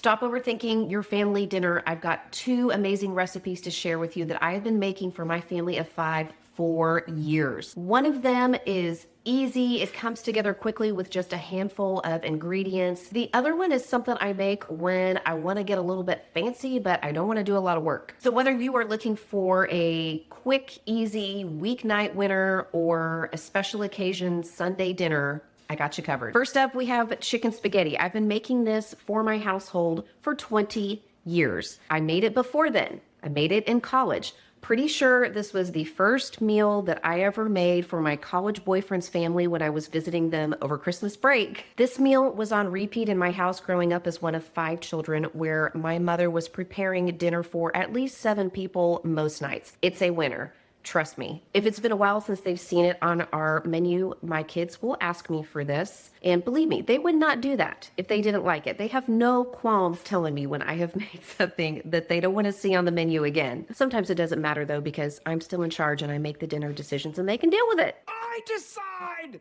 Stop overthinking your family dinner. I've got 2 amazing recipes to share with you that I have been making for my family of 5 for years. One of them is easy. It comes together quickly with just a handful of ingredients. The other one is something I make when I want to get a little bit fancy, but I don't want to do a lot of work. So whether you are looking for a quick, easy weeknight winner or a special occasion Sunday dinner, I got you covered. First up, we have chicken spaghetti. I've been making this for my household for 20 years. I made it before then. I made it in college. Pretty sure this was the first meal that I ever made for my college boyfriend's family when I was visiting them over Christmas break. This meal was on repeat in my house growing up as one of 5 children, where my mother was preparing dinner for at least 7 people most nights. It's a winner. Trust me. If it's been a while since they've seen it on our menu, my kids will ask me for this. And believe me, they would not do that if they didn't like it. They have no qualms telling me when I have made something that they don't want to see on the menu again. Sometimes it doesn't matter though, because I'm still in charge and I make the dinner decisions and they can deal with it. I decide!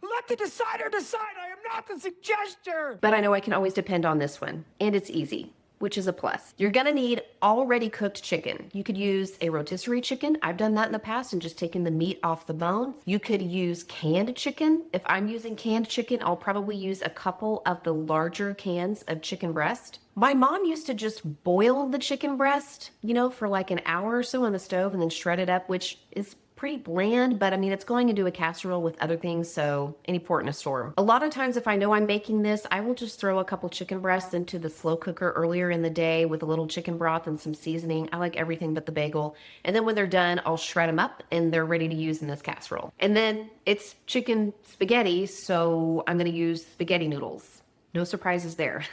Let the decider decide! I am not the suggester! But I know I can always depend on this one. And it's easy, which is a plus. You're gonna need already cooked chicken. You could use a rotisserie chicken. I've done that in the past and just taken the meat off the bone. You could use canned chicken. If I'm using canned chicken, I'll probably use a couple of the larger cans of chicken breast. My mom used to just boil the chicken breast, for like an hour or so on the stove and then shred it up, which is pretty bland, but I mean, it's going into a casserole with other things, so any port in a storm. A lot of times if I know I'm making this, I will just throw a couple chicken breasts into the slow cooker earlier in the day with a little chicken broth and some seasoning. I like everything but the bagel. And then when they're done, I'll shred them up and they're ready to use in this casserole. And then it's chicken spaghetti, so I'm gonna use spaghetti noodles. No surprises there.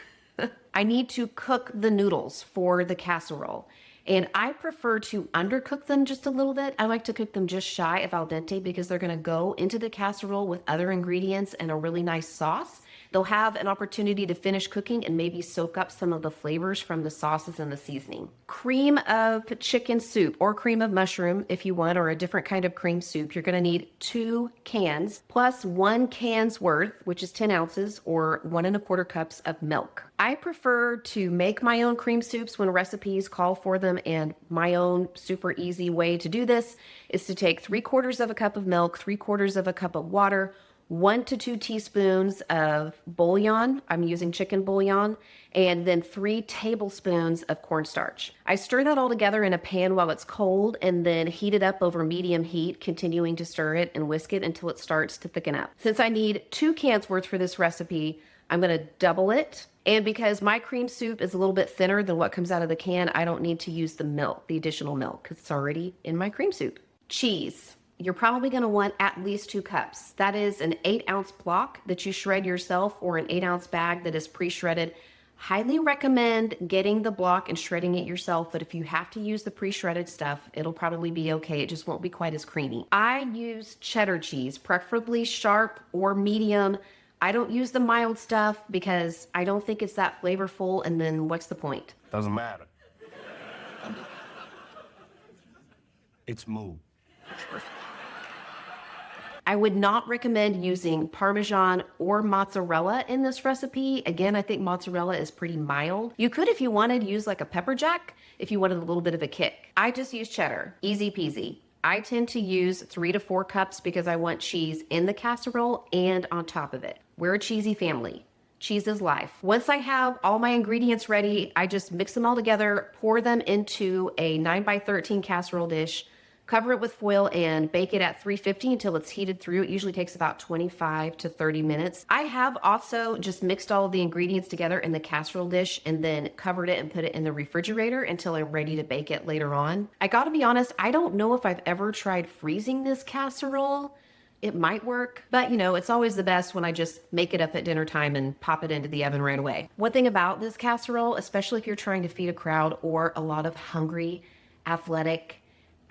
I need to cook the noodles for the casserole. And I prefer to undercook them just a little bit. I like to cook them just shy of al dente because they're gonna go into the casserole with other ingredients and a really nice sauce. They'll have an opportunity to finish cooking and maybe soak up some of the flavors from the sauces and the seasoning. Cream of chicken soup or cream of mushroom if you want, or a different kind of cream soup. You're gonna need 2 cans plus 1 can's worth, which is 10 ounces or 1 1/4 cups of milk. I prefer to make my own cream soups when recipes call for them, and my own super easy way to do this is to take 3/4 of a cup of milk, 3/4 of a cup of water, 1 to 2 teaspoons of bouillon. I'm using chicken bouillon, and then 3 tablespoons of cornstarch. I stir that all together in a pan while it's cold and then heat it up over medium heat, continuing to stir it and whisk it until it starts to thicken up. Since I need 2 cans worth for this recipe, I'm gonna double it. And because my cream soup is a little bit thinner than what comes out of the can, I don't need to use the milk, the additional milk, because it's already in my cream soup. Cheese. You're probably gonna want at least 2 cups. That is an 8-ounce block that you shred yourself or an 8-ounce bag that is pre-shredded. Highly recommend getting the block and shredding it yourself, but if you have to use the pre-shredded stuff, it'll probably be okay. It just won't be quite as creamy. I use cheddar cheese, preferably sharp or medium. I don't use the mild stuff because I don't think it's that flavorful, and then what's the point? Doesn't matter. It's moo. I would not recommend using Parmesan or mozzarella in this recipe. Again, I think mozzarella is pretty mild. You could, if you wanted, use like a pepper jack if you wanted a little bit of a kick. I just use cheddar, easy peasy. I tend to use 3 to 4 cups because I want cheese in the casserole and on top of it. We're a cheesy family. Cheese is life. Once I have all my ingredients ready, I just mix them all together, pour them into a 9x13 casserole dish, cover it with foil, and bake it at 350 until it's heated through. It usually takes about 25 to 30 minutes. I have also just mixed all of the ingredients together in the casserole dish and then covered it and put it in the refrigerator until I'm ready to bake it later on. I gotta be honest, I don't know if I've ever tried freezing this casserole. It might work, but it's always the best when I just make it up at dinner time and pop it into the oven right away. One thing about this casserole, especially if you're trying to feed a crowd or a lot of hungry, athletic,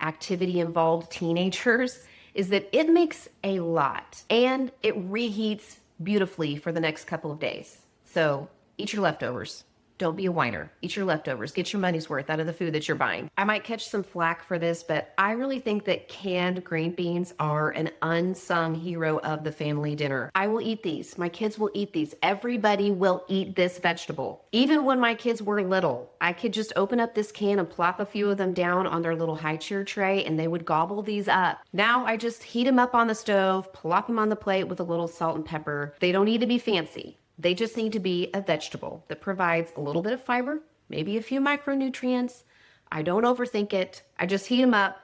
activity-involved teenagers, is that it makes a lot and it reheats beautifully for the next couple of days. So eat your leftovers. Don't be a whiner. Eat your leftovers. Get your money's worth out of the food that you're buying. I might catch some flack for this, but I really think that canned green beans are an unsung hero of the family dinner. I will eat these. My kids will eat these. Everybody will eat this vegetable. Even when my kids were little, I could just open up this can and plop a few of them down on their little high chair tray and they would gobble these up. Now I just heat them up on the stove, plop them on the plate with a little salt and pepper. They don't need to be fancy. They just need to be a vegetable that provides a little bit of fiber, maybe a few micronutrients. I don't overthink it. I just heat them up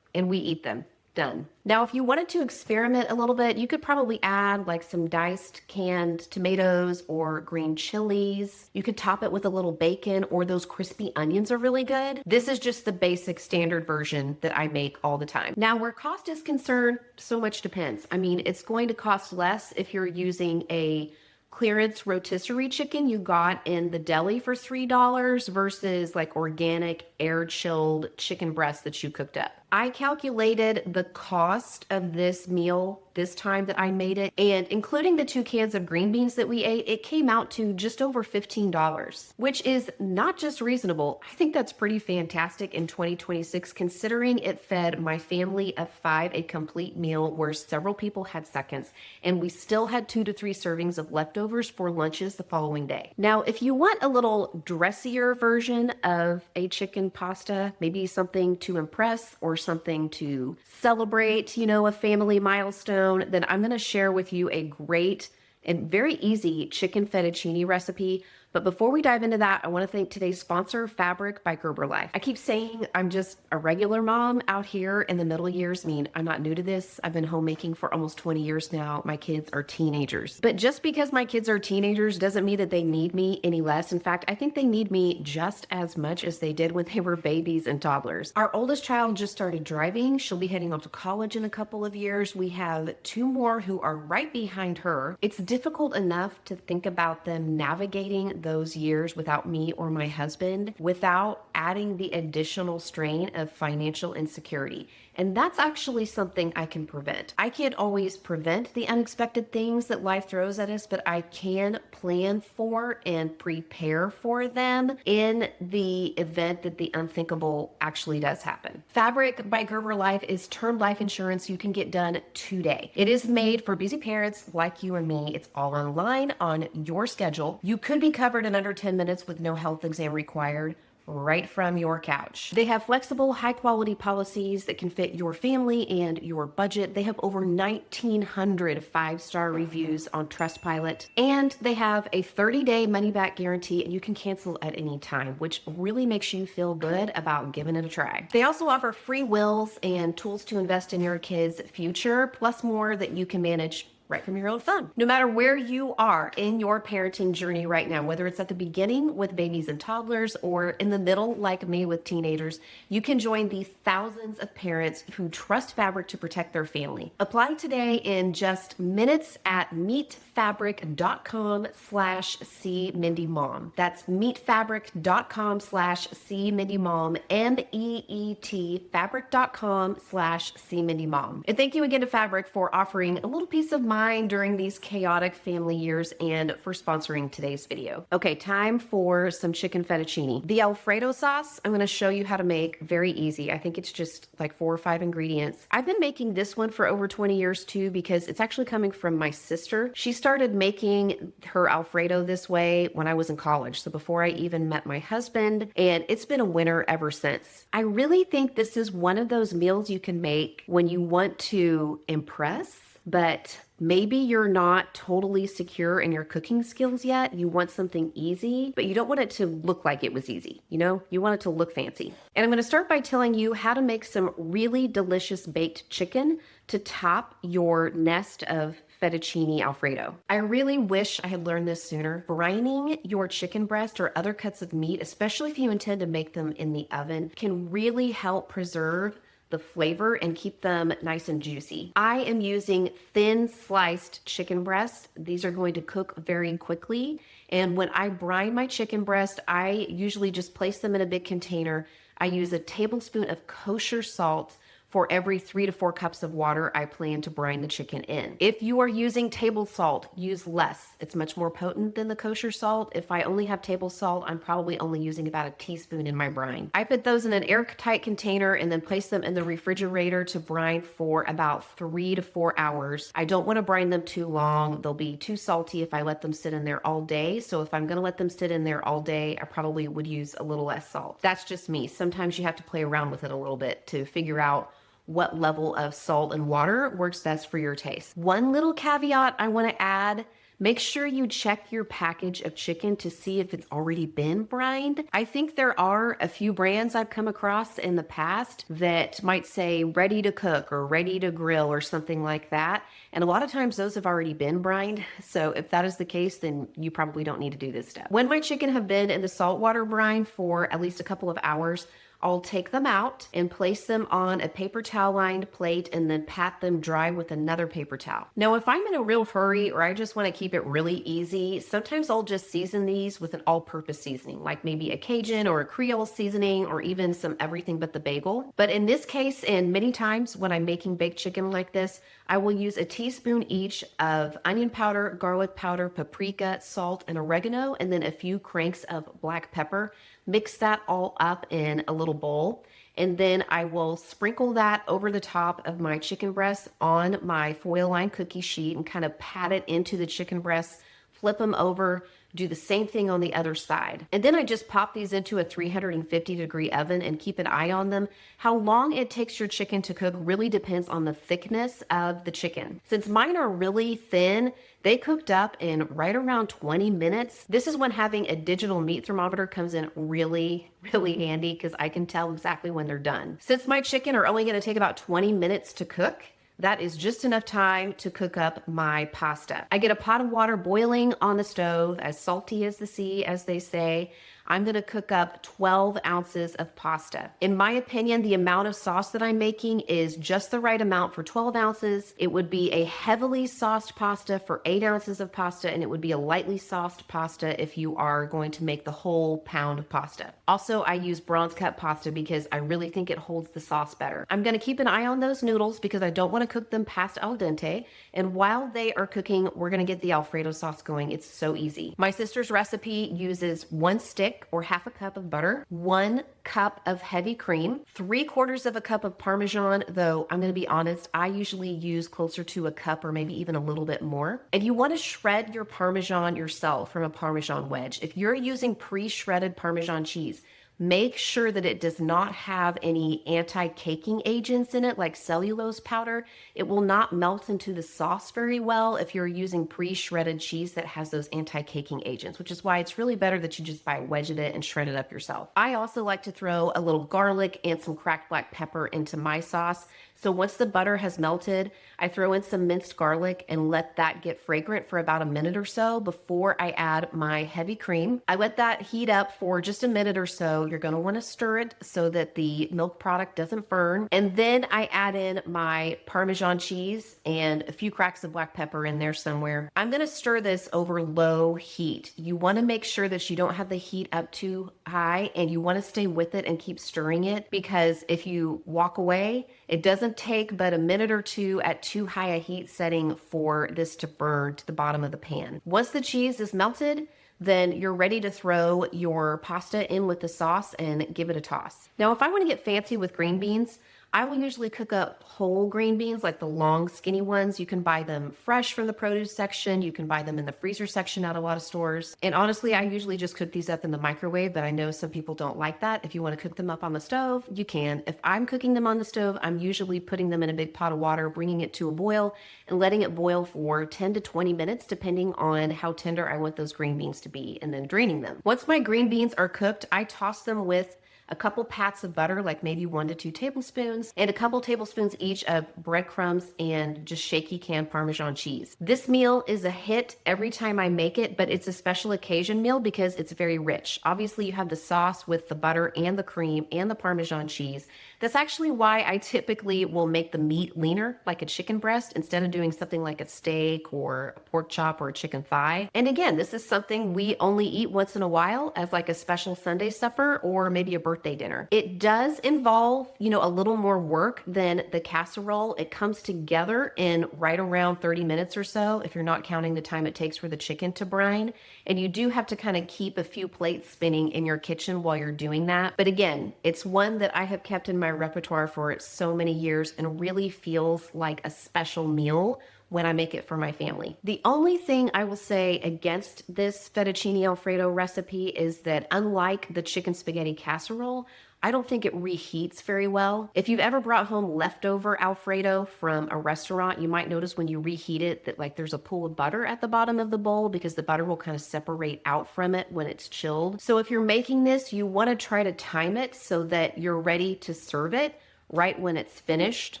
and we eat them. Done. Now, if you wanted to experiment a little bit, you could probably add like some diced canned tomatoes or green chilies. You could top it with a little bacon, or those crispy onions are really good. This is just the basic standard version that I make all the time. Now, where cost is concerned, so much depends. I mean, it's going to cost less if you're using a clearance rotisserie chicken you got in the deli for $3 versus like organic air chilled chicken breast that you cooked up. I calculated the cost of this meal this time that I made it, and including the 2 cans of green beans that we ate, it came out to just over $15, which is not just reasonable. I think that's pretty fantastic in 2026, considering it fed my family of 5 a complete meal where several people had seconds, and we still had 2 to 3 servings of leftovers for lunches the following day. Now, if you want a little dressier version of a chicken pasta, maybe something to impress or something to celebrate, a family milestone, then I'm going to share with you a great and very easy chicken fettuccine recipe. But before we dive into that, I want to thank today's sponsor, Fabric by Gerber Life. I keep saying I'm just a regular mom out here in the middle years. I mean, I'm not new to this. I've been homemaking for almost 20 years now. My kids are teenagers. But just because my kids are teenagers doesn't mean that they need me any less. In fact, I think they need me just as much as they did when they were babies and toddlers. Our oldest child just started driving. She'll be heading off to college in a couple of years. We have 2 more who are right behind her. It's difficult enough to think about them navigating those years without me or my husband, without adding the additional strain of financial insecurity. And that's actually something I can prevent. I can't always prevent the unexpected things that life throws at us, but I can plan for and prepare for them in the event that the unthinkable actually does happen. Fabric by Gerber Life is term life insurance you can get done today. It is made for busy parents like you and me. It's all online on your schedule. You could be covered in under 10 minutes with no health exam required, right from your couch. They have flexible, high-quality policies that can fit your family and your budget. They have over 1,900 5-star reviews on Trustpilot, and they have a 30-day money-back guarantee, and you can cancel at any time, which really makes you feel good about giving it a try. They also offer free wills and tools to invest in your kids' future, plus more that you can manage right from your own phone. No matter where you are in your parenting journey right now, whether it's at the beginning with babies and toddlers or in the middle like me with teenagers, you can join the thousands of parents who trust Fabric to protect their family. Apply today in just minutes at meetfabric.com/cmindymom. That's meetfabric.com/cmindymom, meetfabric.com/cmindymom. And thank you again to Fabric for offering a little peace of mind during these chaotic family years and for sponsoring today's video. Okay, time for some chicken fettuccine. The Alfredo sauce, I'm going to show you how to make very easy. I think it's just like 4 or 5 ingredients. I've been making this one for over 20 years too because it's actually coming from my sister. She started making her Alfredo this way when I was in college, so before I even met my husband, and it's been a winner ever since. I really think this is one of those meals you can make when you want to impress, but maybe you're not totally secure in your cooking skills yet. You want something easy, but you don't want it to look like it was easy. You want it to look fancy. And I'm going to start by telling you how to make some really delicious baked chicken to top your nest of fettuccine Alfredo. I really wish I had learned this sooner. Brining your chicken breast or other cuts of meat, especially if you intend to make them in the oven, can really help preserve the flavor and keep them nice and juicy. I am using thin sliced chicken breasts. These are going to cook very quickly. And when I brine my chicken breast, I usually just place them in a big container. I use a tablespoon of kosher salt for every 3 to 4 cups of water I plan to brine the chicken in. If you are using table salt, use less. It's much more potent than the kosher salt. If I only have table salt, I'm probably only using about a teaspoon in my brine. I put those in an airtight container and then place them in the refrigerator to brine for about 3 to 4 hours. I don't want to brine them too long. They'll be too salty if I let them sit in there all day. So if I'm going to let them sit in there all day, I probably would use a little less salt. That's just me. Sometimes you have to play around with it a little bit to figure out what level of salt and water works best for your taste. One little caveat I want to add: make sure you check your package of chicken to see if it's already been brined. I think there are a few brands I've come across in the past that might say ready to cook or ready to grill or something like that. And a lot of times those have already been brined. So if that is the case, then you probably don't need to do this step. When my chicken have been in the saltwater brine for at least a couple of hours, I'll take them out and place them on a paper towel lined plate and then pat them dry with another paper towel. Now, if I'm in a real hurry or I just want to keep it really easy, sometimes I'll just season these with an all-purpose seasoning, like maybe a Cajun or a Creole seasoning or even some everything but the bagel. But in this case, and many times when I'm making baked chicken like this, I will use a teaspoon each of onion powder, garlic powder, paprika, salt, and oregano, and then a few cranks of black pepper. Mix that all up in a little bowl, and then I will sprinkle that over the top of my chicken breast on my foil lined cookie sheet and kind of pat it into the chicken breasts, flip them over, do the same thing on the other side. And then I just pop these into a 350-degree oven and keep an eye on them. How long it takes your chicken to cook really depends on the thickness of the chicken. Since mine are really thin, they cooked up in right around 20 minutes. This is when having a digital meat thermometer comes in really handy, because I can tell exactly when they're done. Since my chicken are only gonna take about 20 minutes to cook, that is just enough time to cook up my pasta. I get a pot of water boiling on the stove, as salty as the sea, as they say. I'm gonna cook up 12 ounces of pasta. In my opinion, the amount of sauce that I'm making is just the right amount for 12 ounces. It would be a heavily sauced pasta for 8 ounces of pasta, and it would be a lightly sauced pasta if you are going to make the whole pound of pasta. Also, I use bronze cut pasta because I really think it holds the sauce better. I'm gonna keep an eye on those noodles because I don't wanna cook them past al dente. And while they are cooking, we're gonna get the Alfredo sauce going. It's so easy. My sister's recipe uses 1 stick or half a cup of butter, 1 cup of heavy cream, 3/4 of a cup of Parmesan, though I'm gonna be honest, I usually use closer to a cup or maybe even a little bit more. And you wanna shred your Parmesan yourself from a Parmesan wedge. If you're using pre-shredded Parmesan cheese, make sure that it does not have any anti-caking agents in it, like cellulose powder. It will not melt into the sauce very well if you're using pre-shredded cheese that has those anti-caking agents, which is why it's really better that you just buy wedgeted it and shred it up yourself. I also like to throw a little garlic and some cracked black pepper into my sauce. So once the butter has melted, I throw in some minced garlic and let that get fragrant for about a minute or so before I add my heavy cream. I let that heat up for just a minute or so. You're gonna wanna stir it so that the milk product doesn't burn. And then I add in my Parmesan cheese and a few cracks of black pepper in there somewhere. I'm gonna stir this over low heat. You wanna make sure that you don't have the heat up too high, and you wanna stay with it and keep stirring it, because if you walk away, it doesn't take but a minute or two at too high a heat setting for this to burn to the bottom of the pan. Once the cheese is melted, then you're ready to throw your pasta in with the sauce and give it a toss. Now, if I want to get fancy with green beans, I will usually cook up whole green beans, like the long skinny ones. You can buy them fresh from the produce section. You can buy them in the freezer section at a lot of stores. And honestly, I usually just cook these up in the microwave, but I know some people don't like that. If you want to cook them up on the stove, you can. If I'm cooking them on the stove, I'm usually putting them in a big pot of water, bringing it to a boil, and letting it boil for 10 to 20 minutes, depending on how tender I want those green beans to be, and then draining them. Once my green beans are cooked, I toss them with a couple pats of butter, like maybe 1 to 2 tablespoons, and a couple tablespoons each of breadcrumbs and just shaky canned Parmesan cheese. This meal is a hit every time I make it, but it's a special occasion meal because it's very rich. Obviously, you have the sauce with the butter and the cream and the Parmesan cheese. That's actually why I typically will make the meat leaner, like a chicken breast, instead of doing something like a steak or a pork chop or a chicken thigh. And again, this is something we only eat once in a while as like a special Sunday supper or maybe a birthday birthday dinner. It does involve, a little more work than the casserole. It comes together in right around 30 minutes or so, if you're not counting the time it takes for the chicken to brine. And you do have to kind of keep a few plates spinning in your kitchen while you're doing that. But again, it's one that I have kept in my repertoire for so many years and really feels like a special meal when I make it for my family. The only thing I will say against this fettuccine alfredo recipe is that unlike the chicken spaghetti casserole, I don't think it reheats very well. If you've ever brought home leftover alfredo from a restaurant, you might notice when you reheat it that like there's a pool of butter at the bottom of the bowl because the butter will kind of separate out from it when it's chilled. So if you're making this, you want to try to time it so that you're ready to serve it right when it's finished.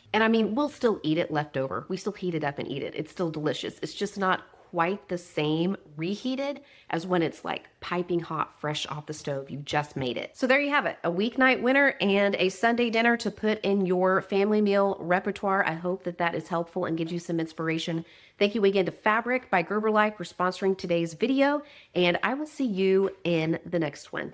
And I mean, we'll still eat it leftover. We still heat it up and eat it. It's still delicious. It's just not quite the same reheated as when it's like piping hot, fresh off the stove. You just made it. So there you have it, a weeknight winner and a Sunday dinner to put in your family meal repertoire. I hope that that is helpful and gives you some inspiration. Thank you again to Fabric by Gerber Life for sponsoring today's video, and I will see you in the next one.